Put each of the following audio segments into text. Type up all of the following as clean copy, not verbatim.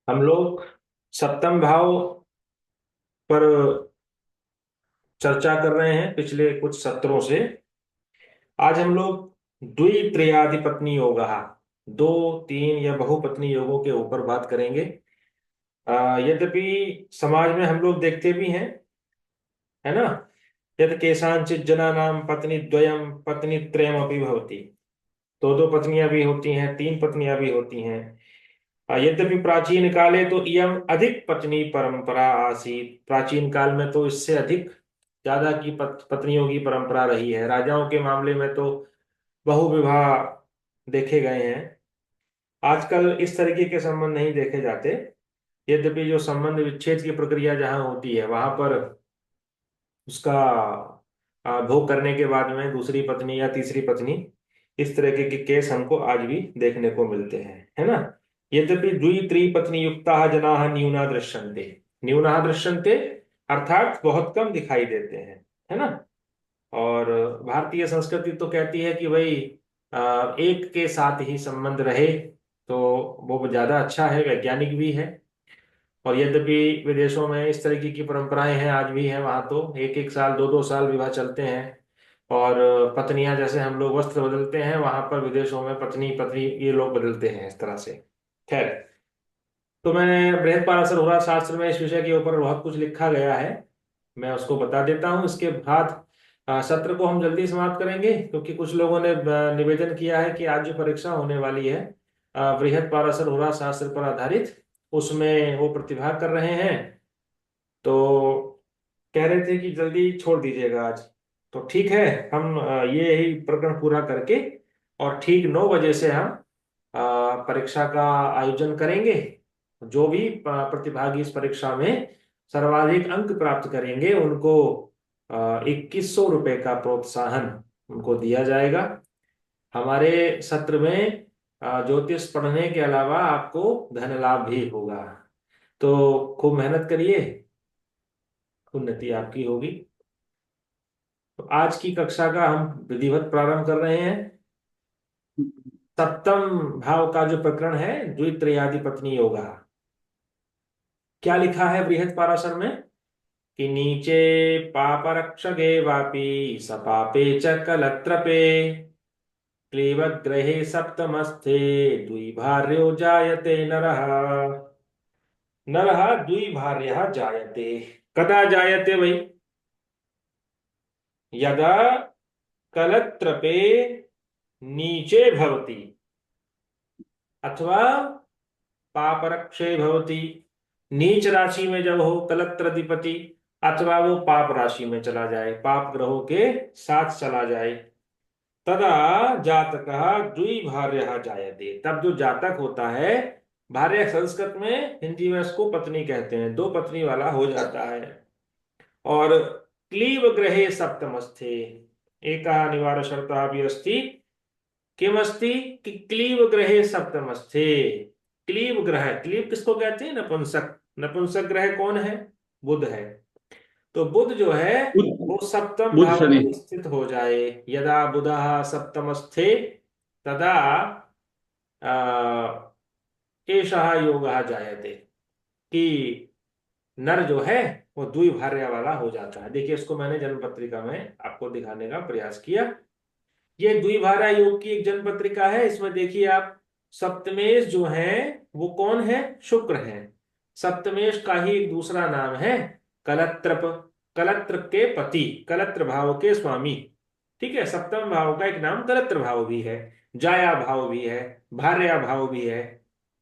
हम लोग सप्तम भाव पर चर्चा कर रहे हैं पिछले कुछ सत्रों से। आज हम लोग द्वित्रियाधिपत्नी योग, दो तीन या बहुपत्नी योगों के ऊपर बात करेंगे। यद्यपि समाज में हम लोग देखते भी हैं, है ना, यद केशांचित जनानाम पत्नी द्वयम पत्नी त्रयम अपि भवति। दो दो पत्नियां भी होती हैं, तीन पत्नियां भी होती हैं। यद्यपि प्राचीन काले तो इयम अधिक पत्नी परंपरा आसीत। प्राचीन काल में तो इससे अधिक ज्यादा की पत्नियों की परंपरा रही है। राजाओं के मामले में तो बहु विवाह देखे गए हैं। आजकल इस तरीके के संबंध नहीं देखे जाते। यद्यपि जो संबंध विच्छेद की प्रक्रिया जहां होती है वहां पर उसका भोग करने के बाद में दूसरी पत्नी या तीसरी पत्नी, इस तरह के केस हमको आज भी देखने को मिलते हैं, है ना। यद्यपि द्वि त्रि पत्नी युक्ता जना न्यूना दृश्यन्ते। न्यूना दृश्यन्ते अर्थात बहुत कम दिखाई देते हैं, है ना। और भारतीय संस्कृति तो कहती है कि भाई एक के साथ ही संबंध रहे तो वो ज्यादा अच्छा है, वैज्ञानिक भी है। और यद्यपि विदेशों में इस तरीके की परंपराएं हैं, आज भी हैं, वहां तो एक एक साल दो दो साल विवाह चलते हैं। और पत्नियां जैसे हम लोग वस्त्र बदलते हैं, वहां पर विदेशों में पत्नी पत्नी ये लोग बदलते हैं इस तरह से। खैर, तो मैंने बृहत्पराशर होरा शास्त्र में इस विषय के ऊपर बहुत कुछ लिखा गया है। मैं उसको बता देता हूँ। इसके बाद सत्र को हम जल्दी समाप्त करेंगे, क्योंकि कुछ लोगों ने निवेदन किया है कि आज जो परीक्षा होने वाली है बृहत्पराशर होरा शास्त्र पर आधारित, उसमें वो प्रतिभाग कर रहे हैं। तो कह रहे थे कि जल्दी छोड़ दीजिएगा आज। तो ठीक है, हम ये ही प्रकरण पूरा करके और ठीक 9 बजे से हम परीक्षा का आयोजन करेंगे। जो भी प्रतिभागी इस परीक्षा में सर्वाधिक अंक प्राप्त करेंगे उनको 2100 रुपये का प्रोत्साहन उनको दिया जाएगा। हमारे सत्र में ज्योतिष पढ़ने के अलावा आपको धन लाभ भी होगा। तो खूब मेहनत करिए, उन्नति आपकी होगी। तो आज की कक्षा का हम विधिवत प्रारंभ कर रहे हैं। सप्तम भाव का जो प्रकरण है द्वित्रियादि पत्नी योगा, क्या लिखा है बृहत पाराशर में कि नीचे पापरक्षगे वापी सपापे च कलत्रपे क्लीवग्रहे सप्तमस्थे द्विभार्यो जायते नरः। नरः द्विभार्यः जायते। कदा जायते भाई? यदा कलत्रपे नीचे भवति अथवा पापरक्षे भवति। नीच राशि में जब हो कलत्र अधिपति, अथवा वो पाप राशि में चला जाए, पाप ग्रहों के साथ चला जाए, तदा जातकः द्विभार्यः जायते। तब जो जातक होता है, भार्य संस्कृत में, हिंदी में उसको पत्नी कहते हैं, दो पत्नी वाला हो जाता है। और क्लीव ग्रहे सप्तमस्थे एका निवार शर्ता भी अस्ति। किमस्ति कि क्लीव ग्रहे सप्तमस्थे। क्लीव ग्रह, क्लीव किसको कहते हैं? नपुंसक। नपुंसक ग्रह कौन है? बुध है। तो बुध जो है बुध वो सप्तम बुध भाव शनि। में स्थित हो जाए। यदा बुधः सप्तमस्थे तदा एषः योगः जायते, कि नर जो है वो द्विभार्या वाला हो जाता है। देखिए, इसको मैंने जन्म पत्रिका में आपको दिखाने का प्रयास किया। ये द्विभार्या योग की एक जन्म पत्रिका है। इसमें देखिए आप, सप्तमेश जो है वो कौन है? शुक्र है। सप्तमेश का ही एक दूसरा नाम है कलत्रप। कलत्र के पति, कलत्र भाव के स्वामी। ठीक है, सप्तम भाव का एक नाम कलत्र भाव भी है, जाया भाव भी है, भार्या भाव भी है,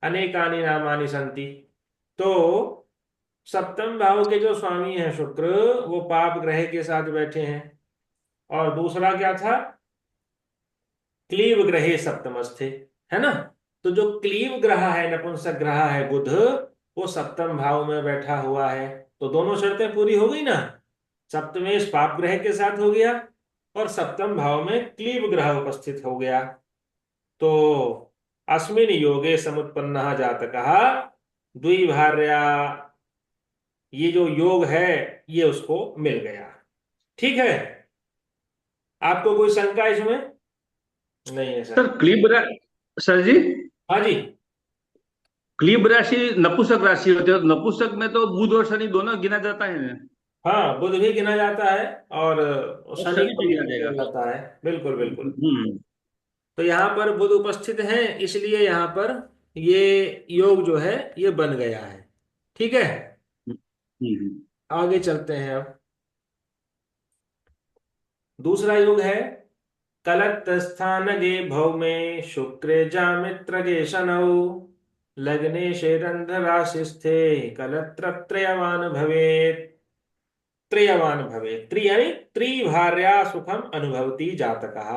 अनेकानि नामानि संति। तो सप्तम भाव के जो स्वामी हैं शुक्र, वो पाप ग्रह के साथ बैठे हैं। और दूसरा क्या था? क्लीव ग्रहे सप्तमस्थे, है ना। तो जो क्लीव ग्रह है, नपुंसक ग्रह है बुध, वो सप्तम भाव में बैठा हुआ है। तो दोनों शर्तें पूरी हो गई ना। सप्तमेश पाप ग्रह के साथ हो गया और सप्तम भाव में क्लीव ग्रह उपस्थित हो गया। तो अस्मिन योगे समुत्पन्न जातकः द्विभार्या, ये जो योग है ये उसको मिल गया। ठीक है, आपको कोई शंका इसमें? नहीं है सर सर? क्लीब ग्रह, सर जी हाँ जी। क्लीब राशि नपुंसक राशि होती है, नपुंसक में तो बुध और शनि दोनों गिना जाता है। हाँ, बुध भी गिना जाता है और और शनि शनि को भी भी गिना गिना जाएगा। जाता है। बिल्कुल बिल्कुल। हम्म। तो यहाँ पर बुध उपस्थित है, इसलिए यहाँ पर ये योग जो है ये बन गया है। ठीक है, हम्म। हम्म। आगे चलते हैं अब। दूसरा योग है कलत्र स्थानगे भौमे शुक्रे जामित्रगे शनौ लग्ने शेरंध्र राशिस्थे कलत्र त्रयवान भवेत्। त्रयवान भवेत्, त्रि यानी त्रिभार्या सुखम अनुभवति जातकः।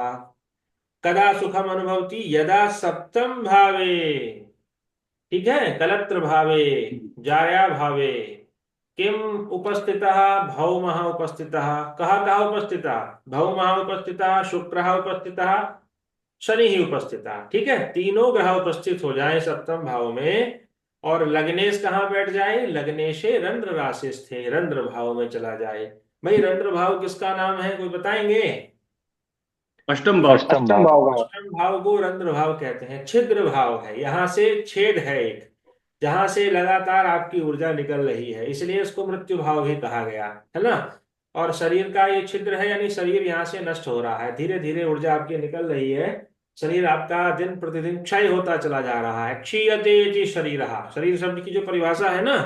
कदा सुखम अनुभवति, यदा सप्तम भावे। ठीक है, कलत्र भावे, हम्म। जाया भावे, किम उपस्थितः, भौमः उपस्थितः। कहाँ कहाँ उपस्थितः, भौमः उपस्थितः, शुक्रः उपस्थितः, शनि ही उपस्थितः। ठीक है, तीनों ग्रह उपस्थित हो जाएं सप्तम भाव में, और लग्नेश कहाँ बैठ जाए, लग्नेशे रंध्र राशि स्थे, रंध्र भाव में चला जाए। भाई रंध्र भाव किसका नाम है, कोई बताएंगे। अष्टम भाव। अष्टम भाव का। अष्टम भाव को रंध्र भाव कहते हैं, छिद्र भाव है, यहां से छेद है एक, जहां से लगातार आपकी ऊर्जा निकल रही है, इसलिए इसको मृत्यु भाव भी कहा गया है ना। और शरीर का ये छिद्र है, यानी शरीर यहाँ से नष्ट हो रहा है, धीरे धीरे ऊर्जा आपकी निकल रही है, शरीर आपका दिन प्रतिदिन क्षय होता चला जा रहा है। क्षीयते इति शरीरः, शरीर शब्द की जो परिभाषा है ना,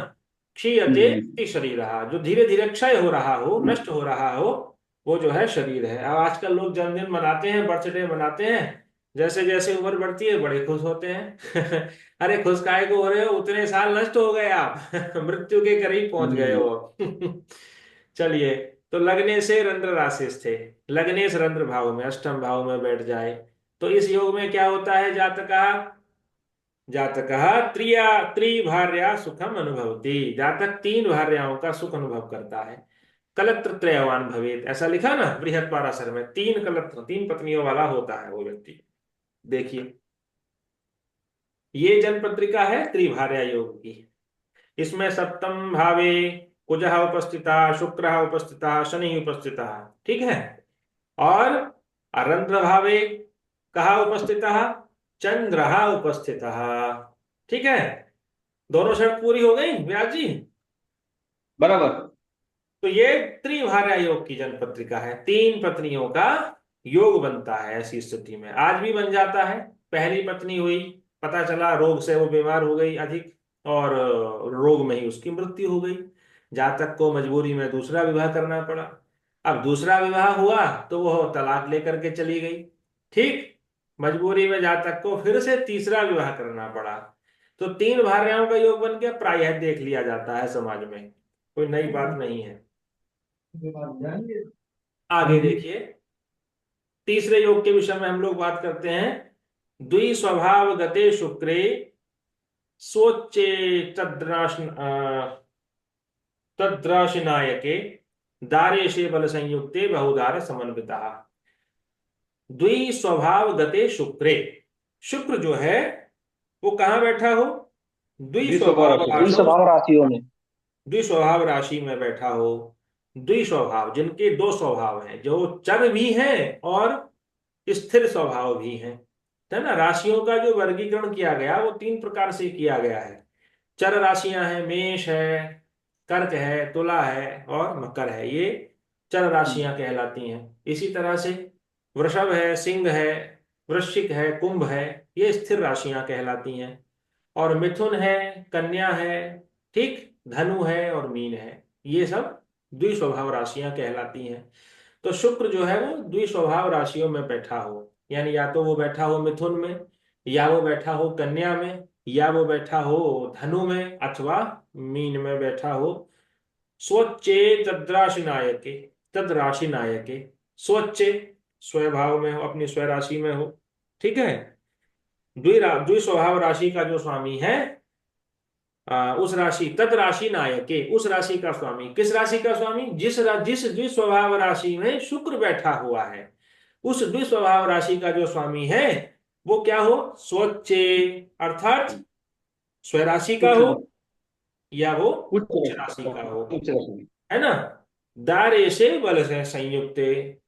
क्षीयते हम्म। इति शरीरः, जो धीरे धीरे क्षय हो रहा हो, हम्म। नष्ट हो रहा हो, वो जो है शरीर है। अब आजकल लोग जन्मदिन मनाते हैं, बर्थडे मनाते हैं, जैसे जैसे उम्र बढ़ती है बड़े खुश होते हैं। अरे खुश काहे को हो रहे हो, उतने साल नष्ट हो गए आप। मृत्यु के करीब पहुंच गए हम्म। हो। चलिए, तो लगने से रंध्र राशिस थे, लगने से रंध्र भाव में, अष्टम भाव में बैठ जाए, तो इस योग में क्या होता है, जातका, जातकः त्रिया त्रिभार्या सुखम अनुभवती, जातक तीन भार्याओं का सुख अनुभव करता है। कलत्र त्रयवान भवेत, ऐसा लिखा ना बृहद पाराशर में, तीन कलत्र, तीन पत्नियों वाला होता है वो व्यक्ति। देखिए, ये जन्म पत्रिका है त्रिभार्या योग की। इसमें सप्तम भावे कुजः उपस्थिता, शुक्रः उपस्थिता, शनि उपस्थिता। ठीक है, और अरंध्र भावे कहा उपस्थितः, चंद्रः उपस्थितः। ठीक है, दोनों शर्त पूरी हो गई व्यास जी। बराबर। तो ये त्रिभार्या योग की जन्म पत्रिका है, तीन पत्नियों का योग बनता है। ऐसी स्थिति में आज भी बन जाता है। पहली पत्नी हुई, पता चला रोग से वो बीमार हो गई अधिक, और रोग में ही उसकी मृत्यु हो गई, जातक को मजबूरी में दूसरा विवाह करना पड़ा। अब दूसरा विवाह हुआ तो वो तलाक लेकर के चली गई। ठीक, मजबूरी में जातक को फिर से तीसरा विवाह करना पड़ा। तो तीन भार्याओं का योग बन के प्रायः देख लिया जाता है समाज में, कोई नई बात नहीं है। आगे देखिए, तीसरे योग के विषय में हम लोग बात करते हैं। द्विस्वभाव गते शुक्रे सोचे तद्राशिनायके दारेशे बल संयुक्ते बहुदार समन्विता। द्विस्वभाव गते शुक्रे, शुक्र जो है वो कहाँ बैठा हो, द्विस्वभाव द्विस्वभाव राशि। राशौ, द्विस्वभाव राशियों में। द्विस्वभाव राशि में बैठा हो। द्विस्वभाव, जिनके दो स्वभाव हैं, जो चर भी हैं और स्थिर स्वभाव भी हैं, है ना। राशियों का जो वर्गीकरण किया गया वो तीन प्रकार से किया गया है। चर राशियां हैं, मेष है, कर्क है, तुला है और मकर है, ये चर राशियां कहलाती हैं। इसी तरह से वृषभ है, सिंह है, वृश्चिक है, कुंभ है, ये स्थिर राशियां कहलाती हैं। और मिथुन है, कन्या है, ठीक, धनु है और मीन है, ये सब द्विस्वभाव राशियां कहलाती हैं। तो शुक्र जो है वो द्विस्वभाव राशियों में बैठा हो, यानी या तो वो बैठा हो मिथुन में, या वो बैठा हो कन्या में, या वो बैठा हो धनु में, अथवा मीन में बैठा हो। स्वच्चे तद्राशि नायके, तद्राशि नायके, स्वच्चे स्वभाव में हो, अपनी स्वराशि में हो। ठीक है, द्विस्वभाव राशि का जो स्वामी है, उस राशि, तद राशि नायके, उस राशि का स्वामी, किस राशि का स्वामी, जिस द्विस्वभाव राशि में शुक्र बैठा हुआ है, उस द्विस्वभाव राशि का जो स्वामी है वो क्या हो, स्वच्चे, अर्थात स्वराशि का उच्च हो, या वो उच्च उच्च राशि का हो, राशि। उच्च राशि। है ना। दारेश से बल से संयुक्त,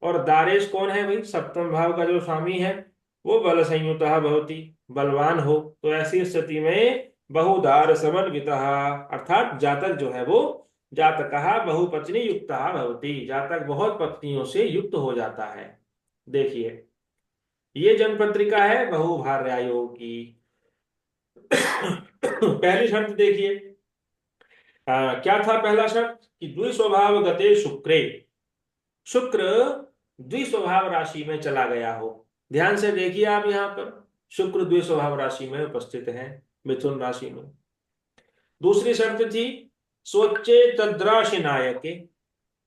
और दारेश कौन है भाई, सप्तम भाव का जो स्वामी है वो बल संयुक्त भवती, बलवान हो। तो ऐसी स्थिति में बहुधार समन्वितः, अर्थात जातक जो है वो जातकः बहुपत्नी युक्तः भवति, जातक बहुत पत्नियों से युक्त हो जाता है। देखिए ये जनपत्रिका है बहुभार्यायोग की। पहली शर्त देखिए, क्या था पहला शर्त कि द्विस्वभाव गते शुक्रे, शुक्र द्विस्वभाव राशि में चला गया हो। ध्यान से देखिए आप यहाँ पर, शुक्र द्विस्वभाव राशि में उपस्थित है, मिथुन राशि में। दूसरी शर्त थी स्वच्चे तद्राशि नायके,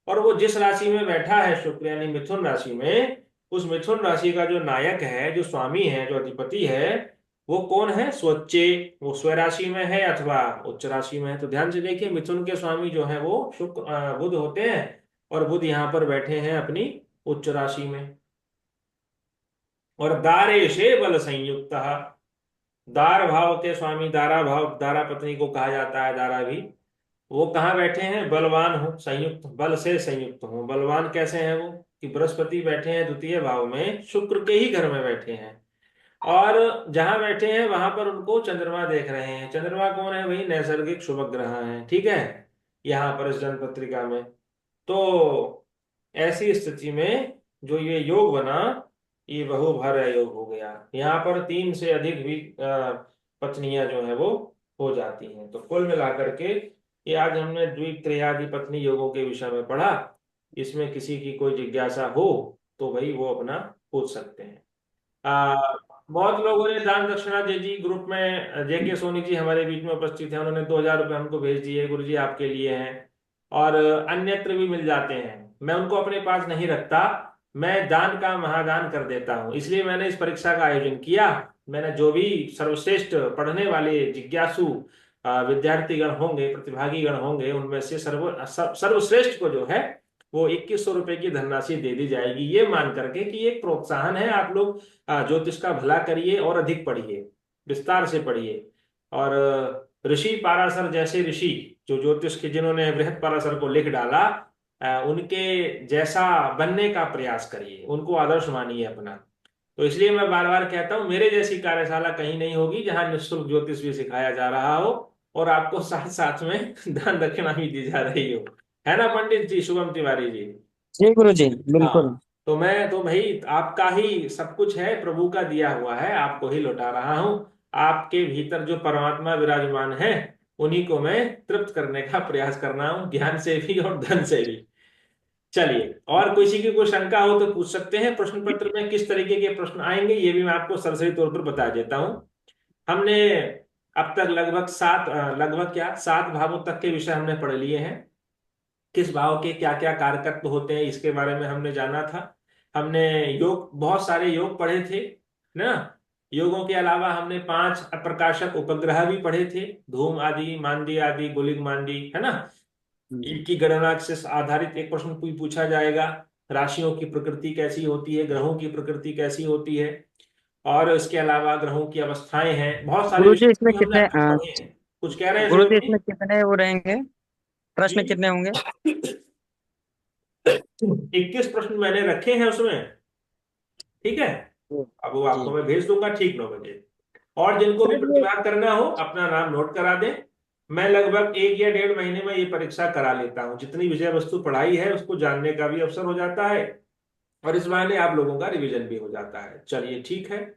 और वो जिस राशि में बैठा है शुक्र यानी मिथुन राशि में, उस मिथुन राशि का जो नायक है, जो स्वामी है, जो अधिपति है, वो कौन है? स्वच्चे, वो स्व राशि में है अथवा उच्च राशि में है। तो ध्यान से देखिए, मिथुन के स्वामी जो है वो शुक्र बुध होते हैं, और बुध यहाँ पर बैठे हैं अपनी उच्च राशि में। और दारेशे बल संयुक्त, दार भाव के स्वामी, दारा भाव, दारा पत्नी को कहा जाता है, दारा भी, वो कहाँ बैठे हैं? बलवान हो, संयुक्त, बल से संयुक्त हो। बलवान कैसे हैं वो? कि बृहस्पति बैठे हैं द्वितीय भाव में, शुक्र के ही घर में बैठे हैं, और जहां बैठे हैं वहां पर उनको चंद्रमा देख रहे हैं। चंद्रमा कौन है? वही नैसर्गिक शुभ ग्रह है, ठीक है, यहाँ पर इस जन्म पत्रिका में। तो ऐसी स्थिति में जो ये योग बना, ये बहुभार्या योग हो गया। यहाँ पर तीन से अधिक भी पत्नियां जो है वो हो जाती हैं। तो कुल मिलाकर के ये आज हमने द्वित्रियादि पत्नी योगों के विषय में पढ़ा। इसमें किसी की कोई जिज्ञासा हो तो भाई वो अपना पूछ सकते हैं। आ, बहुत लोगों ने दान दक्षिणा दे दी ग्रुप में। जेके सोनी जी हमारे बीच में उपस्थित हैं, उन्होंने 2,000 रुपये हमको भेज दिए, गुरु जी आपके लिए हैं। और अन्यत्र भी मिल जाते हैं, मैं उनको अपने पास नहीं रखता, मैं दान का महादान कर देता हूँ। इसलिए मैंने इस परीक्षा का आयोजन किया। मैंने जो भी सर्वश्रेष्ठ पढ़ने वाले जिज्ञासु विद्यार्थीगण होंगे, प्रतिभागीगण होंगे, उनमें से सर्वश्रेष्ठ को जो है वो 2,100 रुपए की धनराशि दे दी जाएगी, ये मान करके कि एक प्रोत्साहन है। आप लोग ज्योतिष का भला करिए और अधिक पढ़िए, विस्तार से पढ़िए। और ऋषि पाराशर जैसे ऋषि, जो ज्योतिष के जिन्होंने बृहद पाराशर को लिख डाला, उनके जैसा बनने का प्रयास करिए, उनको आदर्श मानिए अपना। तो इसलिए मैं बार बार कहता हूं, मेरे जैसी कार्यशाला कहीं नहीं होगी जहां निःशुल्क ज्योतिष भी सिखाया जा रहा हो और आपको साथ साथ में दान दक्षिणा भी दी जा रही हो। है ना पंडित जी, शुभम तिवारी जी? जी गुरु जी, बिल्कुल। हाँ, तो मैं तो भाई आपका ही सब कुछ है, प्रभु का दिया हुआ है, आपको ही लौटा रहा हूं। आपके भीतर जो परमात्मा विराजमान है, उन्हीं को मैं तृप्त करने का प्रयास कर रहा हूं, ज्ञान से भी और धन से भी। चलिए, और किसी की कोई शंका हो तो पूछ सकते हैं। प्रश्न पत्र में किस तरीके के प्रश्न आएंगे ये भी मैं आपको सरसरी तौर पर बता देता हूं। हमने अब तक लगभग क्या 7 भावों तक के विषय हमने पढ़ लिए हैं। किस भाव के क्या क्या कारकत्व होते हैं इसके बारे में हमने जाना था। हमने योग, बहुत सारे योग पढ़े थे ना। योगों के अलावा हमने 5 अप्रकाशक उपग्रह भी पढ़े थे, धूम आदि, मांदी आदि, गोलिक मांडी, है ना। इनकी गणना से आधारित एक प्रश्न भी पूछा जाएगा, राशियों की प्रकृति कैसी होती है, ग्रहों की प्रकृति कैसी होती है, और इसके अलावा ग्रहों की अवस्थाएं हैं। बहुत सारे गुरु जी, विषय इसमें भी हमने कितने अब तक पढ़े हैं। कुछ कह रहे हैं गुरु शिवम जी, जी? इसमें कितने वो रहेंगे? प्रश्न कितने होंगे? 21 प्रश्न मैंने रखे हैं उसमें, ठीक है। अब वो जी। आपको मैं भेज दूंगा ठीक 9 बजे। और जिनको भी सर ये प्रतिभाग करना हो अपना नाम नोट करा दें। मैं लगभग 1 या 1.5 महीने में ये परीक्षा करा लेता हूँ। जितनी विषय वस्तु पढ़ाई है उसको जानने का भी अवसर हो जाता है, और इस बहाने आप लोगों का रिवीजन भी हो जाता है। चलिए ठीक है।